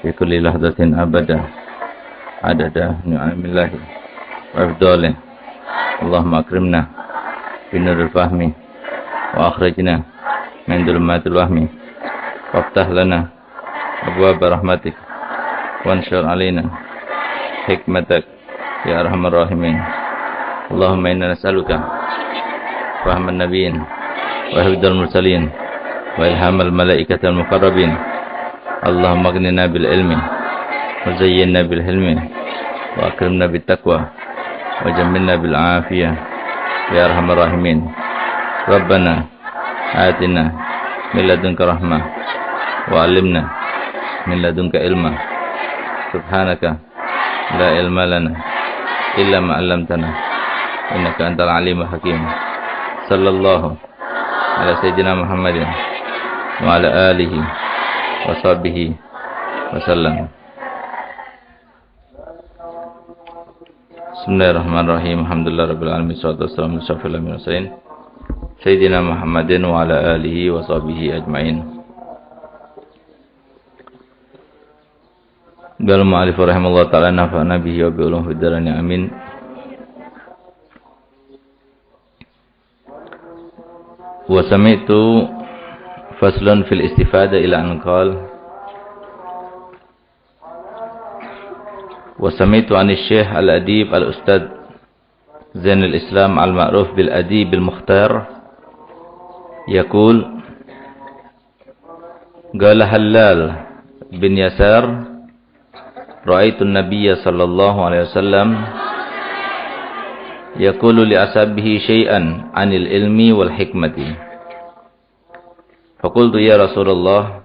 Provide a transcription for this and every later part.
في كل لحظة أبدا عدد نعم الله وأفضاله. اللهم أكرمنا بنور الفهم وأخرجنا من ظلمات الوهم وافتح لنا أبواب رحمتك وانشر علينا حكمتك يا أرحم الراحمين. اللهم إنا نسألك فهم النبيين وحفظ المرسلين وإلهام الملائكة المقربين. اللهم اغننا بالعلم وزينا بالحلم وأكرمنا بالتقوى وجملنا بالعافية يا أرحم الراحمين. ربنا آتنا من لدنك رحمة وعلمنا من لدنك علما. سبحانك لا علم لنا إلا ما علمتنا إنك أنت العليم الحكيم. صلى الله على سيدنا محمد وعلى آله وصحبه وسلم. Bismillahirrahmanirrahim. Alhamdulillah rabbil alamin. Wassalatu wassalamu ala asyrofil anbiya'i wal mursalin Sayyidina Muhammadin wa ala alihi wa sahbihi ajmain. Qala mu'allif rahimahullah ta'ala nafa'ana bihi wa bi ulumih fid dharain amin. Wa sami'tu faslun fil istifada ila an qala wa sami'tu an Syekh al-Adib al-Ustad Zainul Islam al-Ma'ruf bil Adib al-Mukhtar yaqul qala Halal bin Yasar ra'aitu an-nabiyya sallallahu alaihi wasallam yaqulu li ashabihi syai'an 'anil ilmi wal hikmati. Faqultu ya Rasulullah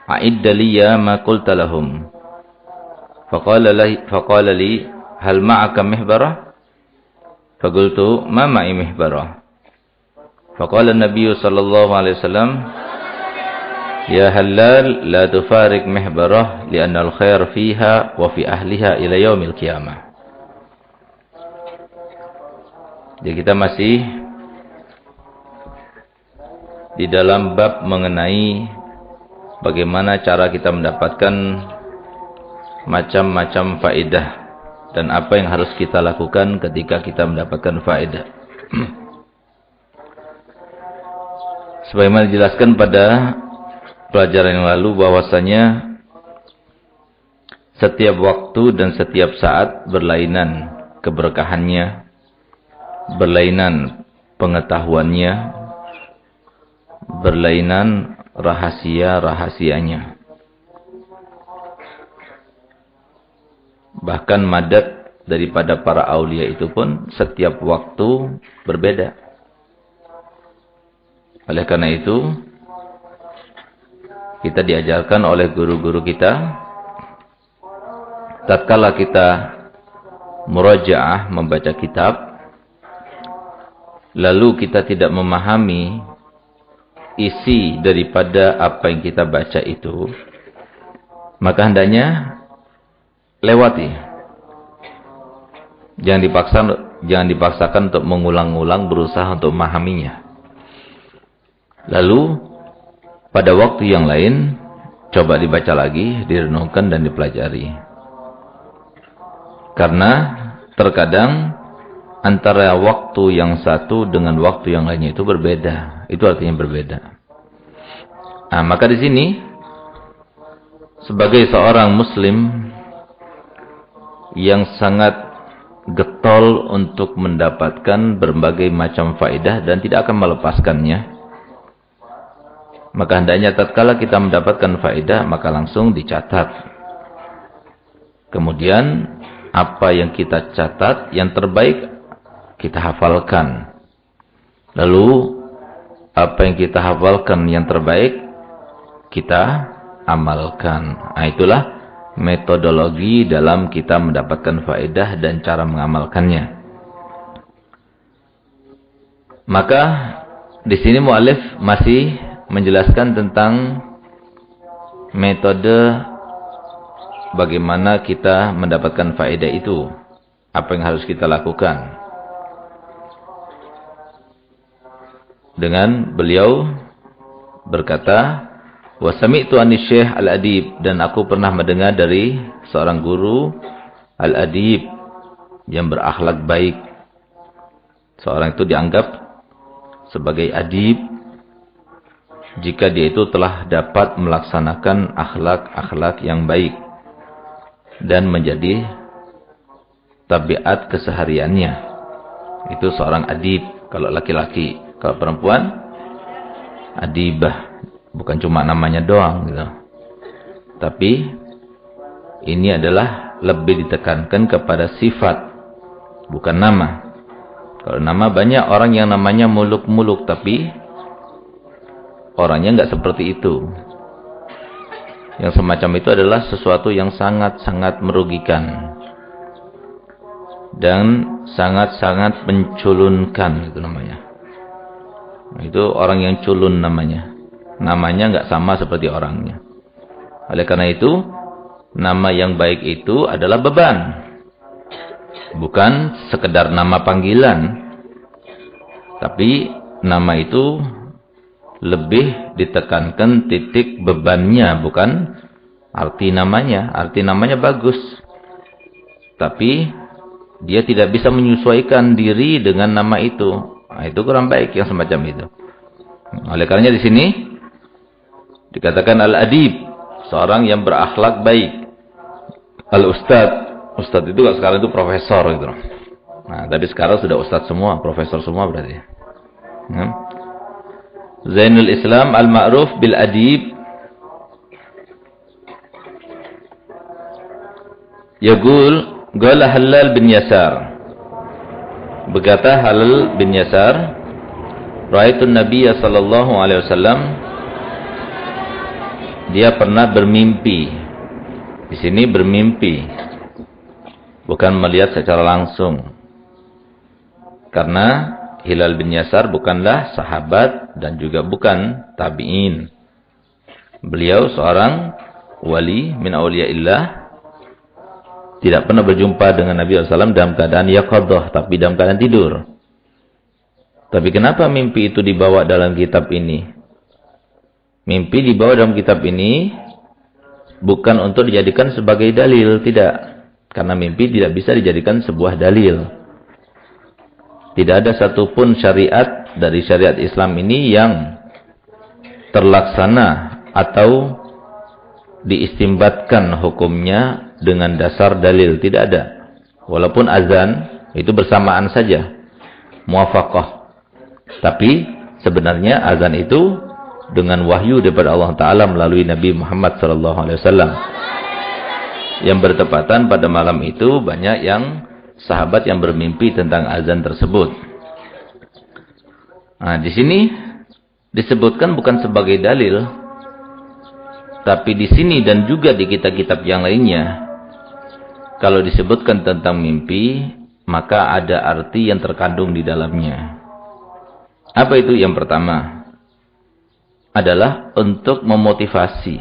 a'idda liya ma qulta lahum. Faqala li hal ma'aka mihbarah? Faqultu ma ma'i mihbarah. Faqala an-nabiy sallallahu alaihi wasallam ya Halal la tufarik mihbarah li'anna al-khair fiha wa fi ahliha ila yaumil qiyamah. Jadi kita masih di dalam bab mengenai bagaimana cara kita mendapatkan macam-macam faedah dan apa yang harus kita lakukan ketika kita mendapatkan faedah. Sebagaimana dijelaskan pada pelajaran yang lalu bahwasanya setiap waktu dan setiap saat berlainan keberkahannya, berlainan pengetahuannya, berlainan rahasia-rahasianya. Bahkan madad daripada para aulia itu pun setiap waktu berbeda. Oleh karena itu, kita diajarkan oleh guru-guru kita, tatkala kita murajaah membaca kitab, lalu kita tidak memahami isi daripada apa yang kita baca itu, maka hendaknya lewati. Jangan dipaksakan untuk mengulang-ulang berusaha untuk memahaminya. Lalu pada waktu yang lain coba dibaca lagi, direnungkan dan dipelajari. Karena terkadang antara waktu yang satu dengan waktu yang lainnya itu berbeda. Itu artinya berbeda. Nah, maka di sini sebagai seorang muslim yang sangat getol untuk mendapatkan berbagai macam faedah dan tidak akan melepaskannya, maka hendaknya tatkala kita mendapatkan faedah maka langsung dicatat. Kemudian apa yang kita catat yang terbaik kita hafalkan. Lalu apa yang kita hafalkan yang terbaik kita amalkan. Nah, itulah metodologi dalam kita mendapatkan faedah dan cara mengamalkannya. Maka di sini muallif masih menjelaskan tentang metode bagaimana kita mendapatkan faedah itu. Apa yang harus kita lakukan. Dengan beliau berkata, Wa sami'tu Syekh Al-Adib, dan aku pernah mendengar dari seorang guru Al-Adib yang berakhlak baik. Seorang itu dianggap sebagai adib jika dia itu telah dapat melaksanakan akhlak-akhlak yang baik dan menjadi tabiat kesehariannya. Itu seorang adib kalau laki-laki. Kalau perempuan, adibah. Bukan cuma namanya doang gitu. Tapi ini adalah lebih ditekankan kepada sifat, bukan nama. Kalau nama, banyak orang yang namanya muluk-muluk, tapi orangnya nggak seperti itu. Yang semacam itu adalah sesuatu yang sangat-sangat merugikan dan sangat-sangat menculunkan, itu namanya. Itu orang yang culun namanya. Namanya nggak sama seperti orangnya. Oleh karena itu, nama yang baik itu adalah beban. Bukan sekedar nama panggilan. Tapi nama itu lebih ditekankan titik bebannya, bukan arti namanya. Arti namanya bagus. Tapi dia tidak bisa menyesuaikan diri dengan nama itu. Nah, itu kurang baik yang semacam itu. Oleh karenanya di sini dikatakan al-adib, seorang yang berakhlak baik. Al-ustad, ustad itu sekarang itu profesor gitu. Nah, tapi sekarang sudah ustad semua, profesor semua berarti. Zainul Islam al-ma'ruf bil adib yaqul qala Halal bin Yasar. Berkata Halal bin Yasar, ra'aitu Nabiy sallallahu alaihi wasallam, dia pernah bermimpi. Di sini bermimpi, bukan melihat secara langsung. Karena Hilal bin Yasar bukanlah sahabat dan juga bukan tabi'in. Beliau seorang wali min auliyaillah, tidak pernah berjumpa dengan Nabi SAW dalam keadaan yaqadhah, tapi dalam keadaan tidur. Tapi kenapa mimpi itu dibawa dalam kitab ini? Mimpi dibawa dalam kitab ini bukan untuk dijadikan sebagai dalil, tidak. Karena mimpi tidak bisa dijadikan sebuah dalil. Tidak ada satupun syariat dari syariat Islam ini yang terlaksana atau diistimbatkan hukumnya dengan dasar dalil. Tidak ada. Walaupun azan itu bersamaan saja, muwafaqah. Tapi sebenarnya azan itu dengan wahyu daripada Allah Ta'ala melalui Nabi Muhammad SAW. Yang bertepatan pada malam itu banyak yang sahabat yang bermimpi tentang azan tersebut. Nah, di sini disebutkan bukan sebagai dalil, tapi di sini dan juga di kitab-kitab yang lainnya, kalau disebutkan tentang mimpi, maka ada arti yang terkandung di dalamnya. Apa itu? Yang pertama adalah untuk memotivasi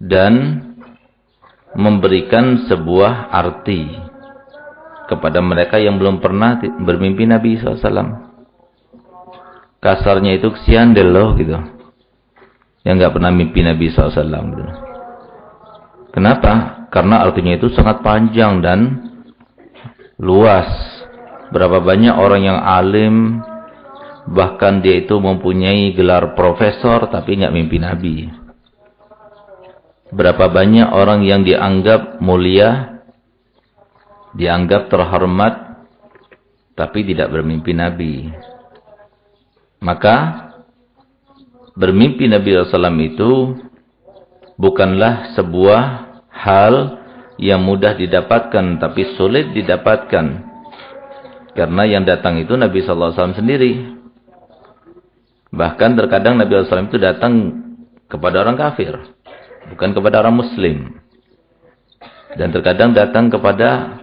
dan memberikan sebuah arti kepada mereka yang belum pernah bermimpi Nabi SAW. Kasarnya itu kesian deh loh gitu, yang nggak pernah mimpi Nabi SAW gitu. Kenapa? Karena artinya itu sangat panjang dan luas. Berapa banyak orang yang alim, bahkan dia itu mempunyai gelar profesor tapi nggak mimpi Nabi. Berapa banyak orang yang dianggap mulia, dianggap terhormat, tapi tidak bermimpi Nabi. Maka bermimpi Nabi SAW itu bukanlah sebuah hal yang mudah didapatkan, tapi sulit didapatkan. Karena yang datang itu Nabi SAW sendiri. Bahkan terkadang Nabi SAW itu datang kepada orang kafir, bukan kepada orang muslim. Dan terkadang datang kepada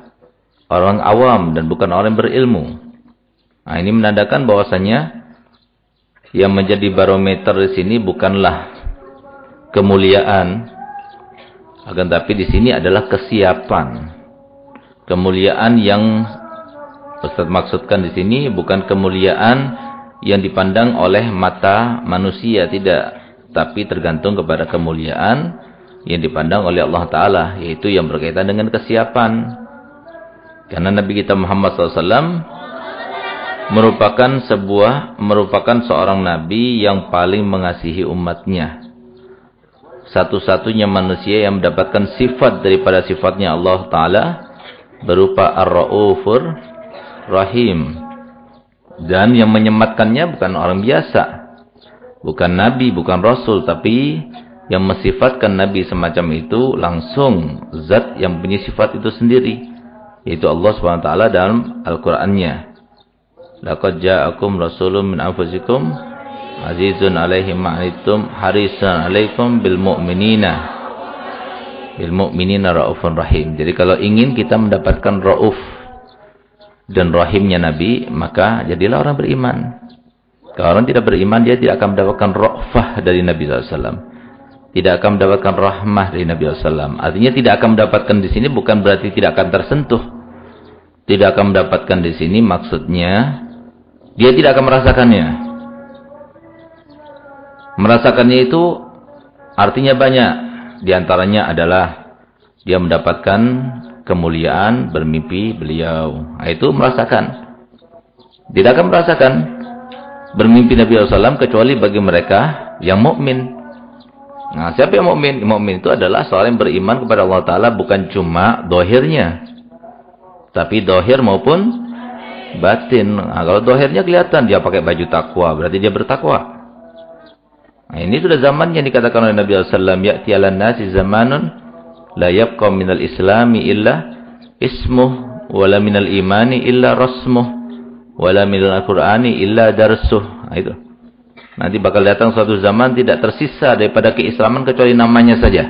orang awam dan bukan orang yang berilmu. Nah, ini menandakan bahwasanya yang menjadi barometer di sini bukanlah kemuliaan, akan tapi di sini adalah kesiapan. Kemuliaan yang Ustaz maksudkan di sini bukan kemuliaan yang dipandang oleh mata manusia, tidak. tapi tergantung kepada kemuliaan yang dipandang oleh Allah Ta'ala, yaitu yang berkaitan dengan kesiapan. Karena Nabi kita Muhammad SAW merupakan seorang Nabi yang paling mengasihi umatnya. Satu-satunya manusia yang mendapatkan sifat daripada sifatnya Allah Ta'ala berupa Ar-Ra'ufur Rahim. Dan yang menyematkannya bukan orang biasa, bukan Nabi, bukan Rasul, tapi yang mensifatkan Nabi semacam itu langsung zat yang punya sifat itu sendiri, yaitu Allah SWT dalam Al-Qur'annya. Laqad ja'akum rasulun min anfusikum azizun 'alaihi ma 'anittum harisun 'alaikum bil mu'minina raufun rahim. Jadi kalau ingin kita mendapatkan rauf dan rahimnya Nabi, maka jadilah orang beriman. Kalau orang tidak beriman, dia tidak akan mendapatkan ra'fah dari Nabi SAW. Tidak akan mendapatkan rahmah dari Nabi SAW. Artinya tidak akan mendapatkan di sini bukan berarti tidak akan tersentuh. Tidak akan mendapatkan di sini maksudnya dia tidak akan merasakannya. Merasakannya itu artinya banyak. Di antaranya adalah dia mendapatkan kemuliaan bermimpi beliau. Itu merasakan. Tidak akan merasakan bermimpi Nabi SAW kecuali bagi mereka yang mukmin. Nah, siapa yang mukmin? Mukmin itu adalah seorang yang beriman kepada Allah Ta'ala bukan cuma dohirnya, tapi dohir maupun batin. Nah, kalau dohirnya kelihatan dia pakai baju takwa, berarti dia bertakwa. Nah, ini sudah zamannya dikatakan oleh Nabi SAW, ya'ti 'alan nasi zamanun la yabqa minal islami illa ismuh wala minal imani illa rasmuh wala minal qur'ani illa darsuh. Nah, itu. Nanti bakal datang suatu zaman tidak tersisa daripada keislaman kecuali namanya saja.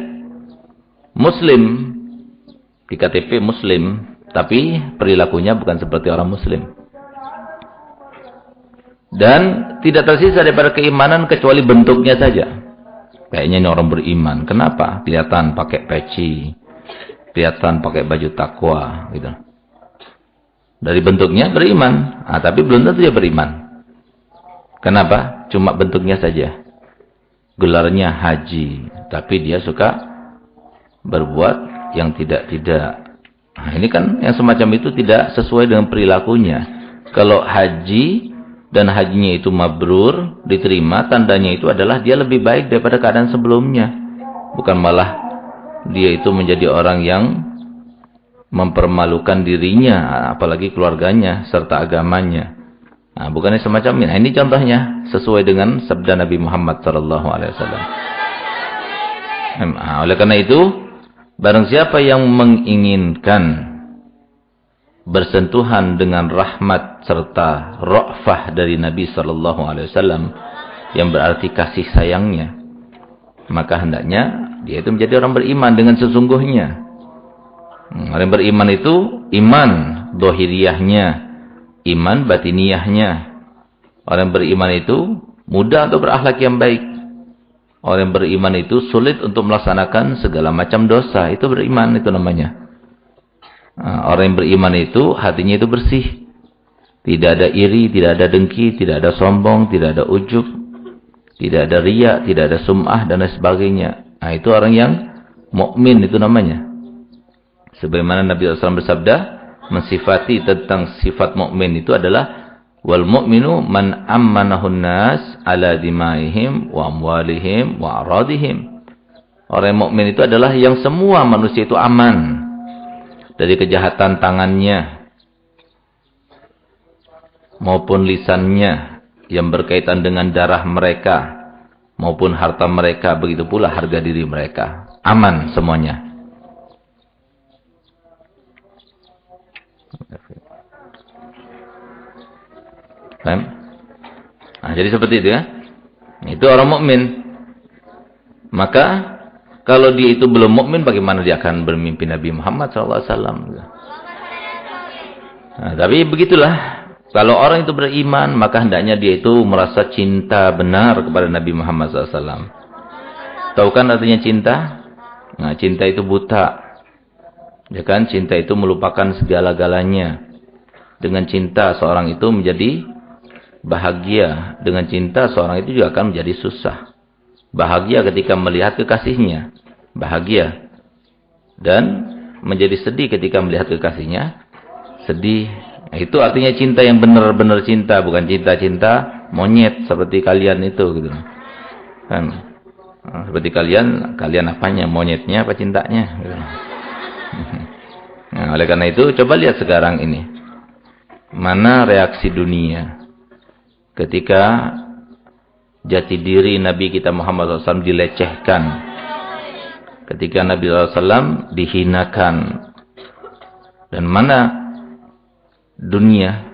Muslim, di KTP Muslim, tapi perilakunya bukan seperti orang Muslim. Dan tidak tersisa daripada keimanan kecuali bentuknya saja. Kayaknya ini orang beriman. Kenapa? Kelihatan pakai peci, kelihatan pakai baju takwa, gitu. Dari bentuknya beriman, tapi belum tentu dia beriman. Kenapa? Cuma bentuknya saja. Gelarnya haji, tapi dia suka berbuat yang tidak-tidak. Nah, ini kan yang semacam itu tidak sesuai dengan perilakunya. Kalau haji dan hajinya itu mabrur, diterima, tandanya itu adalah dia lebih baik daripada keadaan sebelumnya. Bukan malah dia itu menjadi orang yang mempermalukan dirinya, apalagi keluarganya serta agamanya. Nah, bukannya semacam ini. Nah, ini contohnya sesuai dengan sabda Nabi Muhammad SAW. Oleh karena itu, barang siapa yang menginginkan bersentuhan dengan rahmat serta ra'fah dari Nabi SAW, yang berarti kasih sayangnya, maka hendaknya dia itu menjadi orang beriman dengan sesungguhnya. Orang beriman itu iman dohiriyahnya, iman batiniyahnya. Orang beriman itu mudah untuk berakhlak yang baik. Orang beriman itu sulit untuk melaksanakan segala macam dosa. Itu beriman, itu namanya. Orang yang beriman itu hatinya itu bersih. Tidak ada iri, tidak ada dengki, tidak ada sombong, tidak ada ujub, tidak ada riya, tidak ada sum'ah dan lain sebagainya. Nah, itu orang yang mukmin itu namanya. Sebagaimana Nabi SAW bersabda, mensifati tentang sifat mukmin itu adalah wal mu'minu man ammanahun nas ala dimaihim wa amwalihim wa aradihim. Orang mukmin itu adalah yang semua manusia itu aman dari kejahatan tangannya maupun lisannya yang berkaitan dengan darah mereka maupun harta mereka, begitu pula harga diri mereka. Aman semuanya. Nah, jadi seperti itu ya. Itu orang mukmin. Maka kalau dia itu belum mukmin, bagaimana dia akan bermimpi Nabi Muhammad SAW? Nah, tapi begitulah. Kalau orang itu beriman, maka hendaknya dia itu merasa cinta benar kepada Nabi Muhammad SAW. Tahu kan artinya cinta? Nah, cinta itu buta. Ya kan? Cinta itu melupakan segala-galanya. Dengan cinta seorang itu menjadi bahagia. Dengan cinta seorang itu juga akan menjadi susah. bahagia ketika melihat kekasihnya, bahagia, dan menjadi sedih ketika melihat kekasihnya, sedih. Nah, itu artinya cinta yang benar-benar cinta, bukan cinta-cinta monyet seperti kalian itu gitu. Kan? Seperti kalian apanya? Monyetnya apa cintanya? Gitu. Nah, oleh karena itu coba lihat sekarang ini. Mana reaksi dunia ketika jati diri Nabi kita Muhammad SAW dilecehkan, ketika Nabi SAW dihinakan, dan mana dunia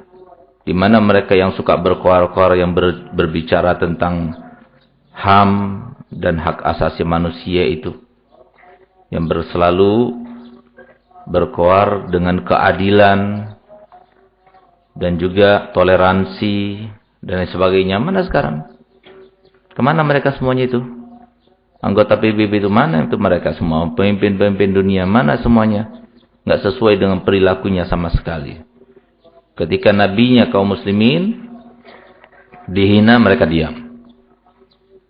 di mana mereka yang suka berkoar-koar, yang berbicara tentang HAM dan hak asasi manusia itu, yang selalu berkoar dengan keadilan dan juga toleransi dan lain sebagainya. Mana sekarang? Kemana mereka semuanya itu? Anggota PBB itu mana itu mereka semua? Pemimpin-pemimpin dunia mana semuanya? Nggak sesuai dengan perilakunya sama sekali. Ketika nabinya kaum muslimin dihina, mereka diam.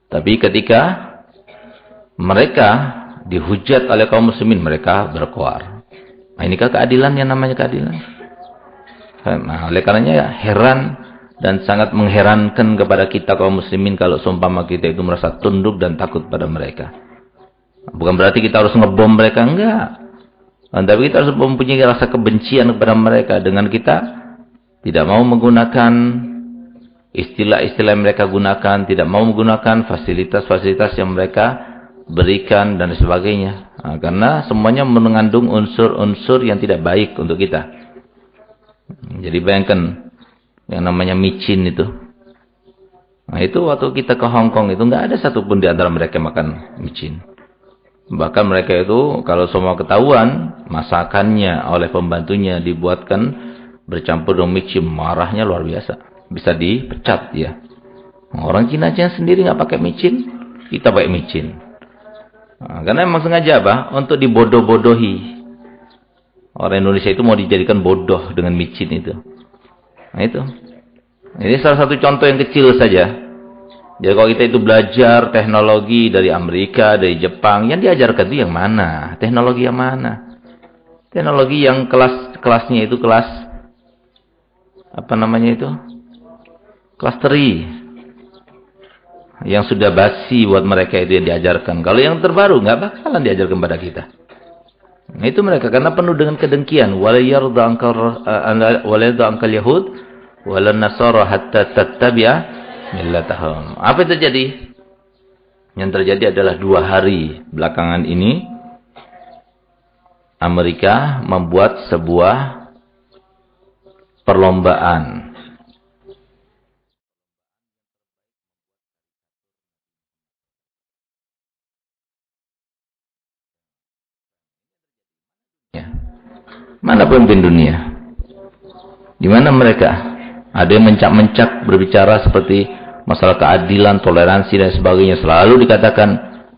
Tapi ketika mereka dihujat oleh kaum muslimin, mereka berkoar. Nah, inikah keadilan yang namanya keadilan? Nah, oleh karenanya heran dan sangat mengherankan kepada kita kaum muslimin kalau seumpama kita itu merasa tunduk dan takut pada mereka. Bukan berarti kita harus ngebom mereka, enggak. Tapi kita harus mempunyai rasa kebencian kepada mereka dengan kita tidak mau menggunakan istilah-istilah yang mereka gunakan, tidak mau menggunakan fasilitas-fasilitas yang mereka berikan dan sebagainya. Nah, karena semuanya mengandung unsur-unsur yang tidak baik untuk kita. Jadi bayangkan yang namanya micin itu. Nah, itu waktu kita ke Hong Kong itu nggak ada satupun di antara mereka makan micin. Bahkan mereka itu kalau semua ketahuan masakannya oleh pembantunya dibuatkan bercampur dengan micin, marahnya luar biasa. Bisa dipecat dia. Orang Cina aja sendiri nggak pakai micin, kita pakai micin. Nah, karena memang sengaja apa? Untuk dibodoh-bodohi. Orang Indonesia itu mau dijadikan bodoh dengan micin itu. Nah itu. Ini salah satu contoh yang kecil saja. Jadi kalau kita itu belajar teknologi dari Amerika, dari Jepang, yang diajarkan itu yang mana? Teknologi yang mana? Teknologi yang kelasnya itu kelas apa namanya itu? Kelas teri. Yang sudah basi buat mereka itu yang diajarkan. Kalau yang terbaru nggak bakalan diajarkan pada kita. Nah, itu mereka karena penuh dengan kedengkian. Wala yarda ankal yahud wala nasara hatta tattabi'a millatahum. Apa yang terjadi? Yang terjadi adalah 2 hari belakangan ini Amerika membuat sebuah perlombaan. Mana pemimpin dunia? Di mana mereka? Ada yang mencak-mencak berbicara seperti masalah keadilan, toleransi dan sebagainya. Selalu dikatakan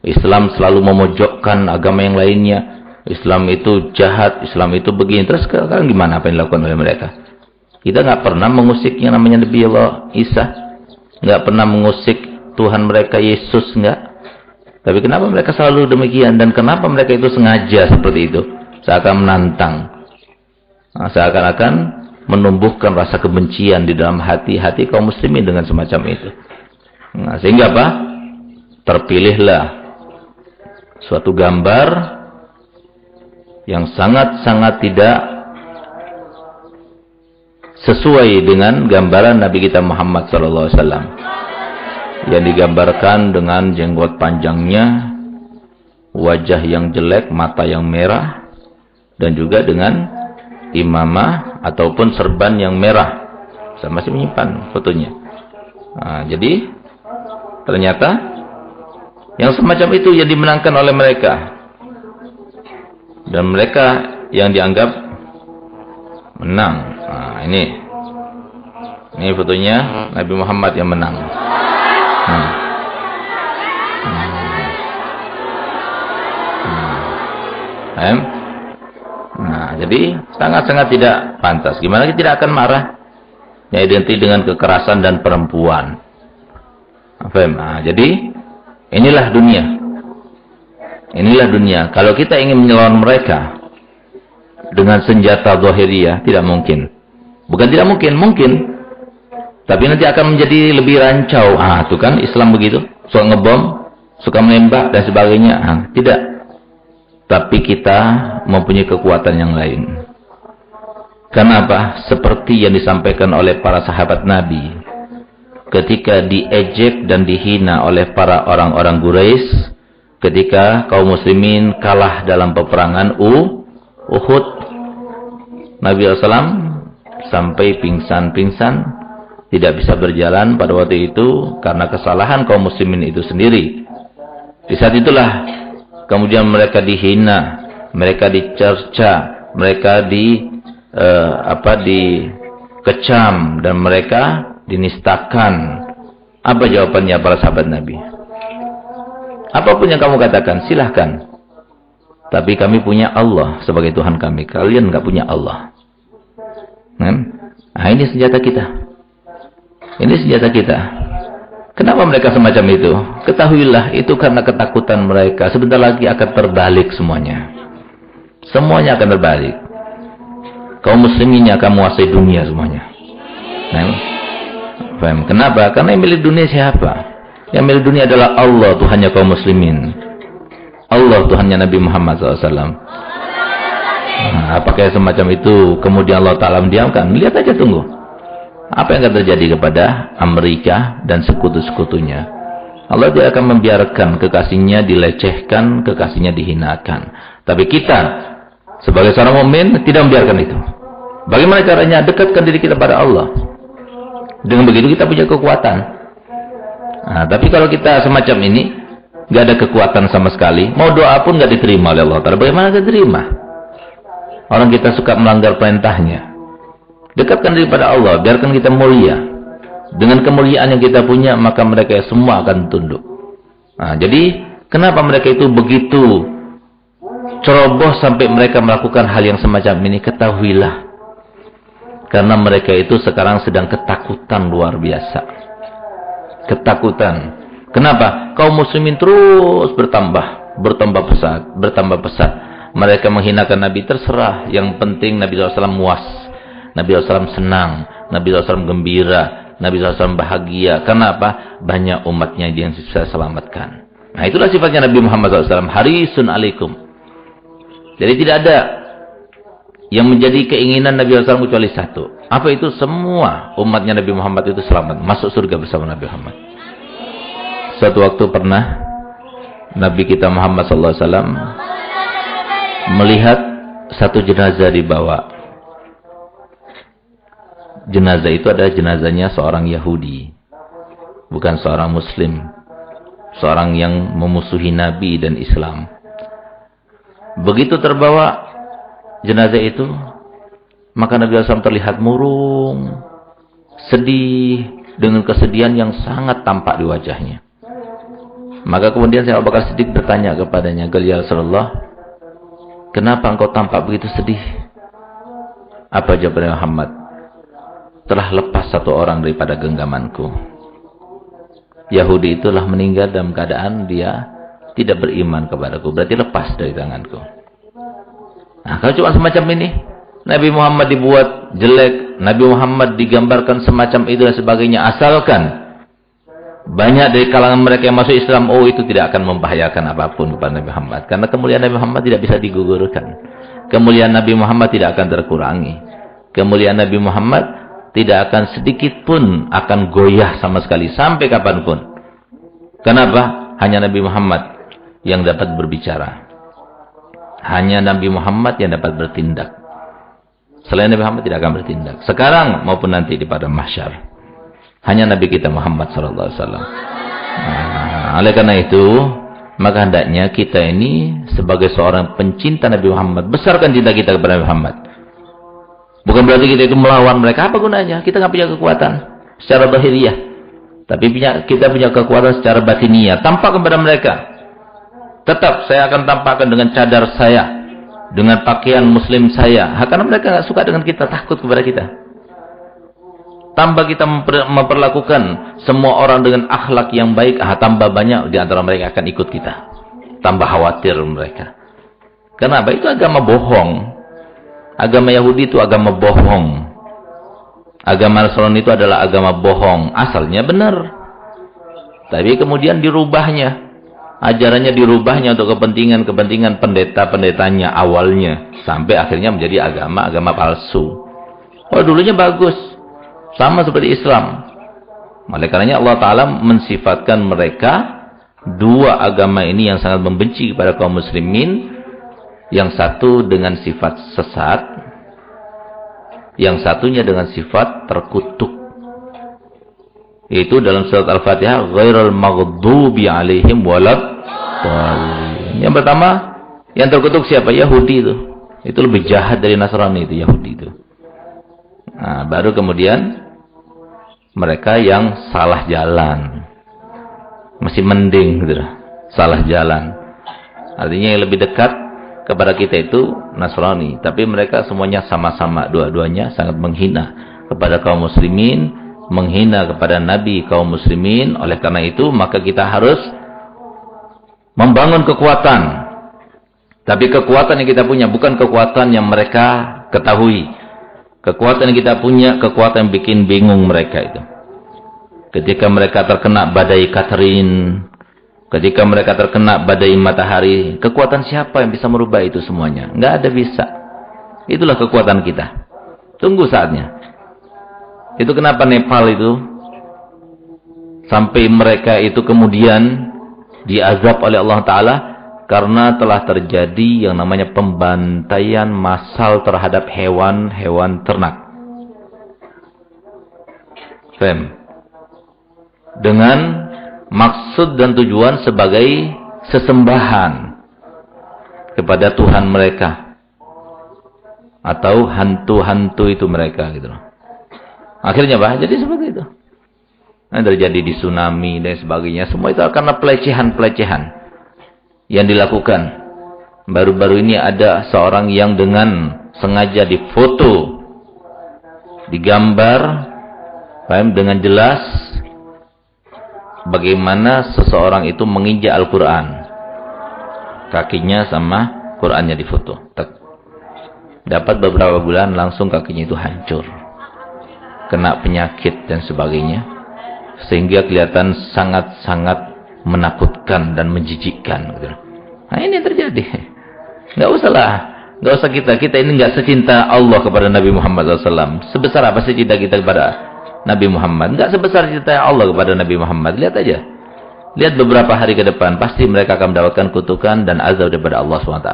Islam selalu memojokkan agama yang lainnya. Islam itu jahat, Islam itu begini. Terus sekarang gimana apa yang dilakukan oleh mereka? Kita nggak pernah mengusik yang namanya Nabi Allah Isa. Nggak pernah mengusik Tuhan mereka Yesus, nggak. Tapi kenapa mereka selalu demikian? Dan kenapa mereka itu sengaja seperti itu? Seakan menantang. Nah, seakan-akan menumbuhkan rasa kebencian di dalam hati-hati kaum muslimin dengan semacam itu. Nah, sehingga apa? Terpilihlah suatu gambar yang sangat-sangat tidak sesuai dengan gambaran Nabi kita Muhammad SAW. Yang digambarkan dengan jenggot panjangnya, wajah yang jelek, mata yang merah, dan juga dengan imamah ataupun serban yang merah. Saya masih menyimpan fotonya. Nah, jadi ternyata yang semacam itu yang dimenangkan oleh mereka. Dan mereka yang dianggap menang. Nah, ini fotonya Nabi Muhammad yang menang. Nah, jadi sangat-sangat tidak pantas. Gimana kita tidak akan marah? Ya, identik dengan kekerasan dan perempuan. Nah, jadi Inilah dunia. Inilah dunia. Kalau kita ingin melawan mereka dengan senjata zahiriyah, tidak mungkin. Bukan tidak mungkin, mungkin. Tapi nanti akan menjadi lebih rancau. Itu kan Islam begitu. Suka ngebom, suka menembak dan sebagainya. Tidak. Tapi kita mempunyai kekuatan yang lain. Kenapa? Seperti yang disampaikan oleh para sahabat Nabi. Ketika diejek dan dihina oleh para orang-orang Quraisy, ketika kaum muslimin kalah dalam peperangan Uhud, Nabi SAW sampai pingsan-pingsan, tidak bisa berjalan pada waktu itu karena kesalahan kaum muslimin itu sendiri. Di saat itulah kemudian mereka dihina, mereka dicerca, mereka dikecam, dan mereka dinistakan. Apa jawabannya para sahabat Nabi? Apapun yang kamu katakan, silahkan. Tapi kami punya Allah sebagai Tuhan kami. Kalian nggak punya Allah. Nah, ini senjata kita. Ini senjata kita. Kenapa mereka semacam itu? Ketahuilah, itu karena ketakutan mereka. Sebentar lagi akan terbalik semuanya. Semuanya akan terbalik. Kaum muslimin akan menguasai dunia semuanya. Paham? Kenapa? Karena yang milik dunia siapa? Yang milik dunia adalah Allah, Tuhannya kaum muslimin. Allah, Tuhannya Nabi Muhammad SAW. Apakah semacam itu kemudian Allah Ta'ala mendiamkan? Lihat aja, tunggu. Apa yang akan terjadi kepada Amerika dan sekutu-sekutunya? Allah tidak akan membiarkan kekasihnya dilecehkan, kekasihnya dihinakan. Tapi kita sebagai seorang mukmin tidak membiarkan itu. Bagaimana caranya? Dekatkan diri kita pada Allah. Dengan begitu kita punya kekuatan. Tapi kalau kita semacam ini, nggak ada kekuatan sama sekali, mau doa pun nggak diterima oleh Allah Ta'ala. Bagaimana nggak diterima? Orang kita suka melanggar perintahnya. Dekatkan diri pada Allah, biarkan kita mulia. Dengan kemuliaan yang kita punya, maka mereka semua akan tunduk. Jadi kenapa mereka itu begitu ceroboh sampai mereka melakukan hal yang semacam ini? Ketahuilah, karena mereka itu sekarang sedang ketakutan luar biasa. Ketakutan. Kenapa? Kaum muslimin terus bertambah pesat. Mereka menghinakan Nabi, terserah. Yang penting Nabi SAW muas. Nabi SAW senang. Nabi SAW gembira. Nabi SAW bahagia. Kenapa? Banyak umatnya yang bisa selamatkan. Nah, itulah sifatnya Nabi Muhammad SAW. Harisun alaikum. Jadi tidak ada yang menjadi keinginan Nabi SAW kecuali satu. Apa itu? Semua umatnya Nabi Muhammad itu selamat. Masuk surga bersama Nabi Muhammad. Suatu waktu pernah Nabi kita Muhammad SAW melihat satu jenazah dibawa. Jenazah itu adalah jenazahnya seorang Yahudi, bukan seorang Muslim, seorang yang memusuhi Nabi dan Islam. Begitu terbawa jenazah itu, maka Nabi SAW terlihat murung, sedih, dengan kesedihan yang sangat tampak di wajahnya. Maka kemudian Sayyidina Abu Bakar Siddiq bertanya kepadanya, "Ya Rasulullah, kenapa engkau tampak begitu sedih?" Apa jawaban Muhammad? Telah lepas satu orang daripada genggamanku. Yahudi itulah meninggal dalam keadaan dia tidak beriman kepadaku. Berarti lepas dari tanganku. Nah, kalau cuma semacam ini, Nabi Muhammad dibuat jelek, Nabi Muhammad digambarkan semacam itu dan sebagainya, asalkan banyak dari kalangan mereka yang masuk Islam, itu tidak akan membahayakan apapun kepada Nabi Muhammad. Karena kemuliaan Nabi Muhammad tidak bisa digugurkan. Kemuliaan Nabi Muhammad tidak akan terkurangi. Kemuliaan Nabi Muhammad tidak akan sedikit pun akan goyah sama sekali sampai kapanpun. Kenapa? Hanya Nabi Muhammad yang dapat berbicara. Hanya Nabi Muhammad yang dapat bertindak. Selain Nabi Muhammad tidak akan bertindak. Sekarang maupun nanti di padang mahsyar. Hanya Nabi kita Muhammad SAW. Oleh karena itu, maka hendaknya kita ini sebagai seorang pencinta Nabi Muhammad, besarkan cinta kita kepada Nabi Muhammad. Bukan berarti kita itu melawan mereka. Apa gunanya? Kita nggak punya kekuatan secara zahiriyah. Tapi kita punya kekuatan secara batiniyah. Tampak kepada mereka. Tetap saya akan tampakkan dengan cadar saya, dengan pakaian muslim saya. Karena mereka nggak suka dengan kita, takut kepada kita. Tambah kita memperlakukan semua orang dengan akhlak yang baik, tambah banyak di antara mereka akan ikut kita. Tambah khawatir mereka. Kenapa? Itu agama bohong. Agama Yahudi itu agama bohong. Agama Nasrani itu adalah agama bohong. Asalnya benar. Tapi kemudian dirubahnya. Ajarannya dirubahnya untuk kepentingan pendeta-pendetanya awalnya. Sampai akhirnya menjadi agama palsu. Oh, dulunya bagus. Sama seperti Islam. Oleh karenanya Allah Ta'ala mensifatkan mereka, dua agama ini yang sangat membenci kepada kaum muslimin. Yang satu dengan sifat sesat, yang satunya dengan sifat terkutuk. Itu dalam surat Al-Fatihah, ghairul maghdubi alaihim waladdallin. Yang pertama, yang terkutuk siapa? Yahudi itu. Itu lebih jahat dari Nasrani itu, Yahudi itu. Nah, baru kemudian mereka yang salah jalan. Masih mending gitu. Salah jalan. Artinya yang lebih dekat kepada kita itu Nasrani. Tapi mereka semuanya sama-sama. Dua-duanya sangat menghina kepada kaum muslimin. Menghina kepada Nabi kaum muslimin. Oleh karena itu maka kita harus membangun kekuatan. Tapi kekuatan yang kita punya bukan kekuatan yang mereka ketahui. Kekuatan yang kita punya, kekuatan yang bikin bingung mereka itu. Ketika mereka terkena badai Catherine, ketika mereka terkena badai matahari, kekuatan siapa yang bisa merubah itu semuanya? Nggak ada bisa. Itulah kekuatan kita. Tunggu saatnya. Itu kenapa Nepal itu sampai mereka itu kemudian diazab oleh Allah Ta'ala karena telah terjadi yang namanya pembantaian massal terhadap hewan-hewan ternak. Dengan maksud dan tujuan sebagai sesembahan kepada Tuhan mereka. Atau hantu-hantu itu mereka gitu. Akhirnya jadi seperti itu. Nah, terjadi di tsunami dan sebagainya. Semua itu karena pelecehan-pelecehan yang dilakukan. Baru-baru ini ada seorang yang dengan sengaja difoto, digambar, dengan jelas bagaimana seseorang itu menginjak Al-Quran. Kakinya sama Qurannya difoto. Dapat beberapa bulan langsung kakinya itu hancur. Kena penyakit dan sebagainya. Sehingga kelihatan sangat-sangat menakutkan dan menjijikkan. Nah, ini yang terjadi. Nggak usah kita ini nggak secinta Allah kepada Nabi Muhammad SAW. Sebesar apa sih cinta kita kepada Nabi Muhammad? Nggak sebesar cinta Allah kepada Nabi Muhammad. Lihat aja. Lihat beberapa hari ke depan, pasti mereka akan mendapatkan kutukan dan azab daripada Allah SWT.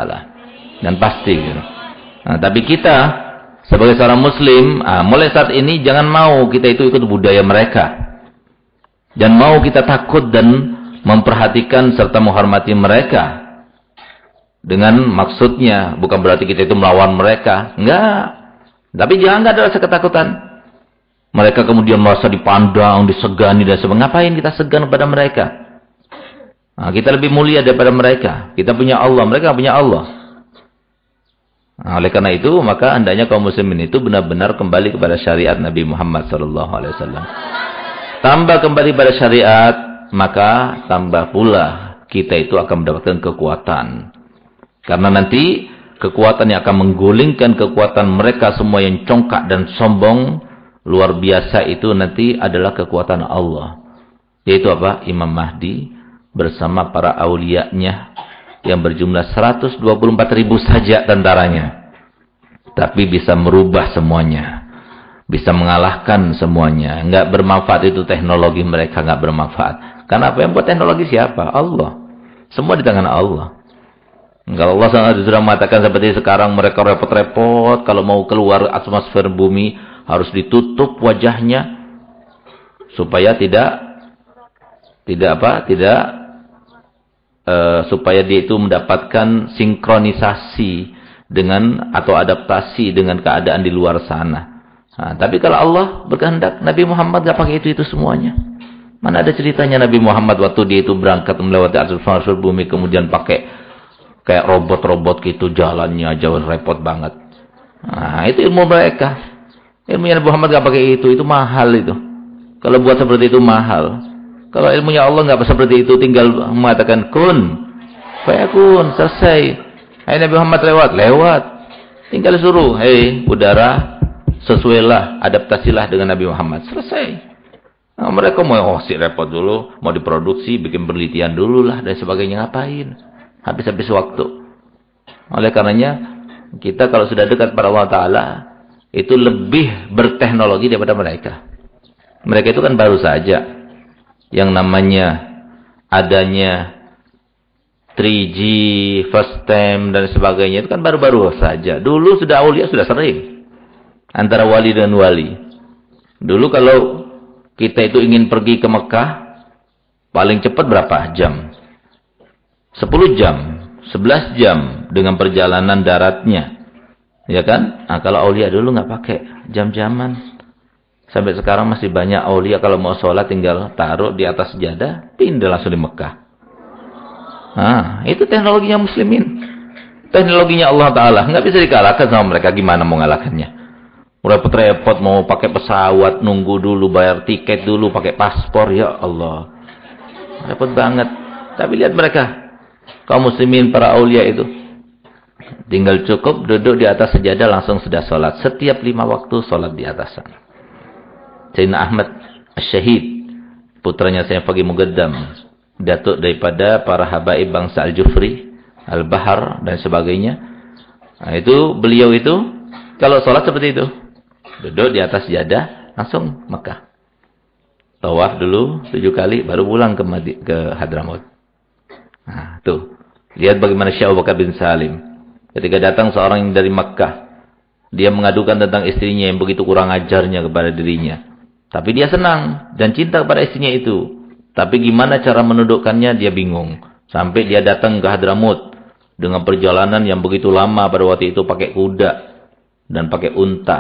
Dan pasti. Gitu. Nah, tapi kita sebagai seorang Muslim, mulai saat ini jangan mau kita itu ikut budaya mereka. Dan mau kita takut dan memperhatikan serta menghormati mereka. Dengan maksudnya, bukan berarti kita itu melawan mereka. Enggak. Tapi jangan ada rasa ketakutan. Mereka kemudian merasa dipandang, disegani, dan sebagainya. Ngapain kita segan kepada mereka? Nah, kita lebih mulia daripada mereka. Kita punya Allah, mereka punya Allah. Nah, oleh karena itu, maka hendaknya kaum muslimin itu benar-benar kembali kepada syariat Nabi Muhammad SAW. Tambah kembali pada syariat, maka tambah pula kita itu akan mendapatkan kekuatan. Karena nanti kekuatan yang akan menggulingkan kekuatan mereka semua yang congkak dan sombong luar biasa itu nanti adalah kekuatan Allah. Yaitu apa? Imam Mahdi bersama para aulianya yang berjumlah 124.000 saja tentaranya. Tapi bisa merubah semuanya. Bisa mengalahkan semuanya. Enggak bermanfaat itu teknologi mereka, enggak bermanfaat. Karena apa yang buat teknologi siapa? Allah. Semua di tangan Allah. Kalau Allah sudah mengatakan seperti sekarang mereka repot-repot kalau mau keluar atmosfer bumi harus ditutup wajahnya supaya supaya dia itu mendapatkan sinkronisasi dengan atau adaptasi dengan keadaan di luar sana. Nah, tapi kalau Allah berkehendak, Nabi Muhammad gak pakai itu semuanya. Mana ada ceritanya Nabi Muhammad waktu dia itu berangkat melewati atmosfer bumi kemudian pakai kayak robot-robot gitu jalannya jauh repot banget. Nah, itu ilmu mereka. Ilmunya Nabi Muhammad nggak pakai itu mahal itu. Kalau buat seperti itu mahal. Kalau ilmunya Allah nggak seperti itu, tinggal mengatakan kun, fayakun, selesai. Hai Nabi Muhammad lewat. Tinggal suruh, hei udara, sesuailah, adaptasilah dengan Nabi Muhammad. Selesai. Nah, mereka mau repot dulu, mau diproduksi, bikin penelitian dulu lah, dan sebagainya. Ngapain? Habis-habis waktu. Oleh karenanya, kita kalau sudah dekat pada Allah Ta'ala, itu lebih berteknologi daripada mereka. Mereka itu kan baru saja. Yang namanya adanya 3G, first time, dan sebagainya. Itu kan baru-baru saja. Dulu sudah aulia, sudah sering. Antara wali dan wali. Dulu kalau kita itu ingin pergi ke Mekah, paling cepat berapa jam? 10 jam, 11 jam dengan perjalanan daratnya. Ya kan? Nah, kalau aulia dulu nggak pakai jam-jaman. Sampai sekarang masih banyak aulia kalau mau sholat tinggal taruh di atas sejadah, pindah langsung di Mekah. Nah, itu teknologinya muslimin. Teknologinya Allah Ta'ala. Nggak bisa dikalahkan sama mereka. Gimana mau ngalahkannya? Repot-repot mau pakai pesawat, nunggu dulu, bayar tiket dulu, pakai paspor. Ya Allah. Repot banget. Tapi lihat mereka. Kaum muslimin, para aulia itu. Tinggal cukup duduk di atas sejadah langsung sudah sholat. Setiap 5 waktu sholat di atas sana. Sayyidina Ahmad Asy-Syahid, putranya Sayyid Faqih Muqaddam, datuk daripada para habaib bangsa Al-Jufri, Al-Bahar, dan sebagainya. Nah, itu beliau itu, kalau sholat seperti itu. Duduk di atas sejadah, langsung Mekah. Tawaf dulu 7 kali, baru pulang ke Hadramaut. Nah, tuh. Lihat bagaimana Syekh Abu Bakar bin Salim. Ketika datang seorang yang dari Mekah, dia mengadukan tentang istrinya yang begitu kurang ajarnya kepada dirinya. Tapi dia senang dan cinta kepada istrinya itu. Tapi gimana cara menundukkannya, dia bingung. Sampai dia datang ke Hadramaut dengan perjalanan yang begitu lama pada waktu itu pakai kuda dan pakai unta.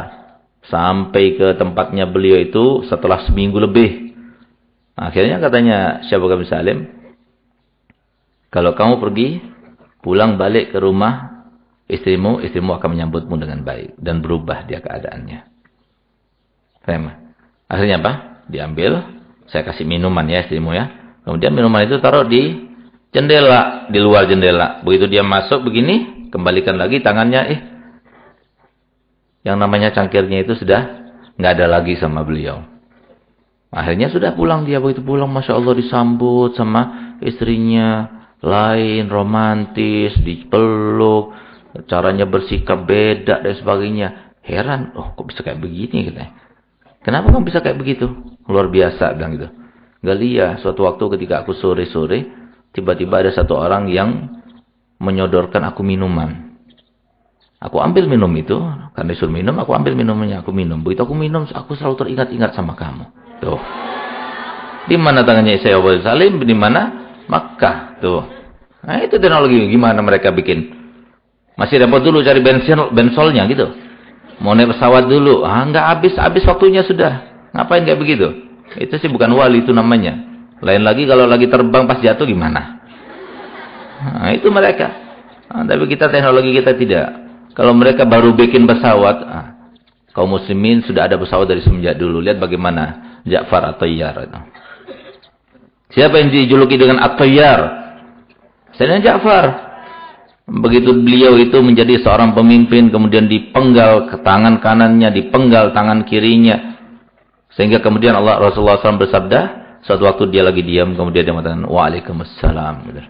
Sampai ke tempatnya beliau itu setelah seminggu lebih. Akhirnya katanya Syekh Abu Bakar bin Salim, kalau kamu pergi, pulang balik ke rumah istrimu akan menyambutmu dengan baik. Dan berubah dia keadaannya. Faham? Akhirnya apa? Diambil, saya kasih minuman ya istrimu ya. Kemudian minuman itu taruh di jendela, di luar jendela. Begitu dia masuk begini, kembalikan lagi tangannya. Yang namanya cangkirnya itu sudah nggak ada lagi sama beliau. Akhirnya sudah pulang dia. Begitu pulang, Masya Allah disambut sama istrinya. Lain, romantis, dipeluk. Caranya bersikap beda dan sebagainya. Heran, kok bisa kayak begini katanya. Kenapa kamu bisa kayak begitu? Luar biasa, bilang gitu. Galia, suatu waktu ketika aku sore-sore, tiba-tiba ada satu orang yang menyodorkan aku minuman. Aku ambil minum itu, karena disuruh minum, aku ambil minumannya, aku minum. Begitu aku minum, aku selalu teringat-ingat sama kamu. Tuh. Di mana tangannya Syekh Abu Bakar Salim? Di mana? Makkah. Tuh. Nah, itu teknologi. Gimana mereka bikin? Masih repot dulu cari bensolnya gitu. Mau naik pesawat dulu. Nggak habis waktunya sudah. Ngapain kayak begitu? Itu sih bukan wali itu namanya. Lain lagi kalau lagi terbang pas jatuh gimana? Nah, itu mereka. Tapi kita teknologi kita tidak. Kalau mereka baru bikin pesawat, kaum muslimin sudah ada pesawat dari semenjak dulu. Lihat bagaimana Ja'far At-Tayyar. Siapa yang dijuluki dengan At-Tayyar? Sayyidina Ja'far. Begitu beliau itu menjadi seorang pemimpin, kemudian dipenggal ke tangan kanannya, dipenggal tangan kirinya. Sehingga kemudian Rasulullah SAW bersabda, suatu waktu dia lagi diam, kemudian dia mengatakan, Waalaikumsalam. Gitu.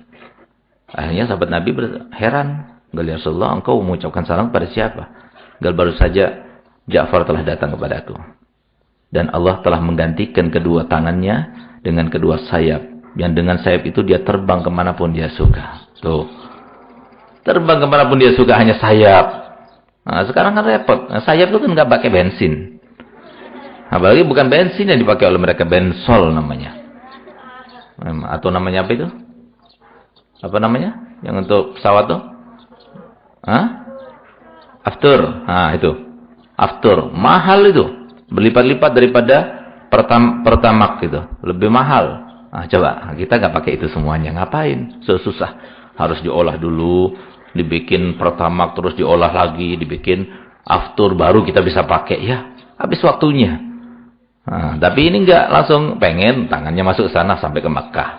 Akhirnya sahabat Nabi heran. Ya Rasulullah, engkau mengucapkan salam kepada siapa? Baru saja Ja'far telah datang kepada aku. Dan Allah telah menggantikan kedua tangannya dengan kedua sayap. Yang dengan sayap itu dia terbang kemanapun dia suka. Tuh. Terbang kemanapun dia suka, hanya sayap. Nah, sekarang kan repot. Nah, sayap itu kan nggak pakai bensin. Apalagi bukan bensin yang dipakai oleh mereka, bensol namanya. Atau namanya apa itu? Apa namanya? Yang untuk pesawat tuh? Aftur. Nah, itu. Aftur. Mahal itu. Berlipat-lipat daripada Pertamax itu. Lebih mahal. Nah, coba. Kita nggak pakai itu semuanya. Ngapain? Susah. Harus diolah dulu. Dibikin Pertamax terus diolah lagi. Dibikin Aftur baru kita bisa pakai. Ya. habis waktunya. Nah, tapi ini enggak langsung pengen tangannya masuk sana sampai ke Mekah.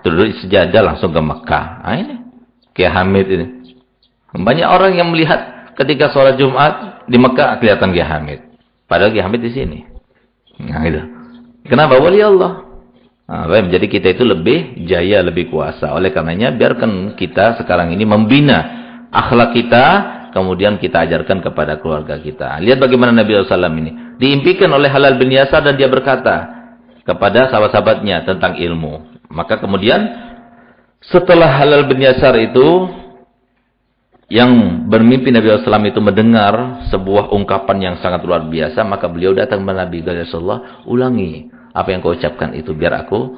Duduk sejadah langsung ke Mekah. Nah, ini Kiai Hamid ini. Banyak orang yang melihat ketika sholat Jumat di Mekah kelihatan Kiai Hamid. Padahal Kiai Hamid di sini. Nah, itu. Kenapa? Wali Allah. Nah, jadi kita itu lebih jaya, lebih kuasa. Oleh karenanya biarkan kita sekarang ini membina akhlak kita, kemudian kita ajarkan kepada keluarga kita. Lihat bagaimana Nabi SAW ini diimpikan oleh Halal bin Yasar dan dia berkata kepada sahabat-sahabatnya tentang ilmu. Maka kemudian setelah Halal bin Yasar itu yang bermimpi Nabi SAW itu mendengar sebuah ungkapan yang sangat luar biasa, maka beliau datang kepada Nabi Rasulullah, ulangi apa yang kau ucapkan itu biar aku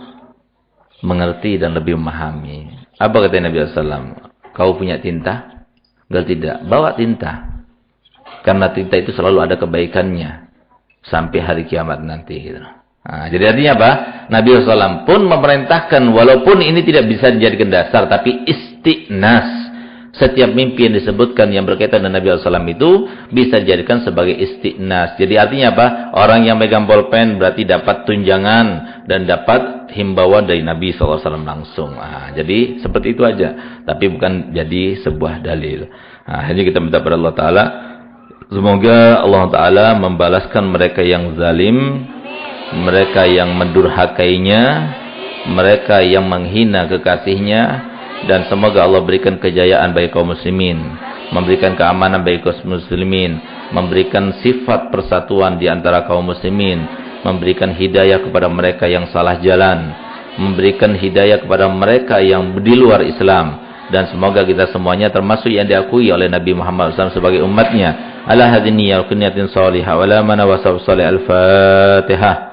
mengerti dan lebih memahami. Apa kata Nabi SAW? Kau punya tinta? Enggak, tidak. Bawa tinta. Karena tinta itu selalu ada kebaikannya sampai hari kiamat nanti. Gitu. Nah, jadi artinya apa? Nabi SAW pun memerintahkan, walaupun ini tidak bisa dijadikan dasar, tapi istiqnas. Setiap mimpi yang disebutkan yang berkaitan dengan Nabi SAW itu bisa dijadikan sebagai istiqnas. Jadi artinya apa? Orang yang megang bolpen berarti dapat tunjangan dan dapat himbauan dari Nabi SAW langsung. Nah, jadi seperti itu aja. Tapi bukan jadi sebuah dalil. Nah, hanya kita minta kepada Allah Ta'ala. Semoga Allah Ta'ala membalaskan mereka yang zalim, mereka yang mendurhakainya, mereka yang menghina kekasihnya, dan semoga Allah berikan kejayaan bagi kaum muslimin, memberikan keamanan bagi kaum muslimin, memberikan sifat persatuan di antara kaum muslimin, memberikan hidayah kepada mereka yang salah jalan, memberikan hidayah kepada mereka yang di luar Islam, dan semoga kita semuanya termasuk yang diakui oleh Nabi Muhammad SAW sebagai umatnya. Ala hadini ya kunyatin salihah wa la mana wa salih al-Fatihah.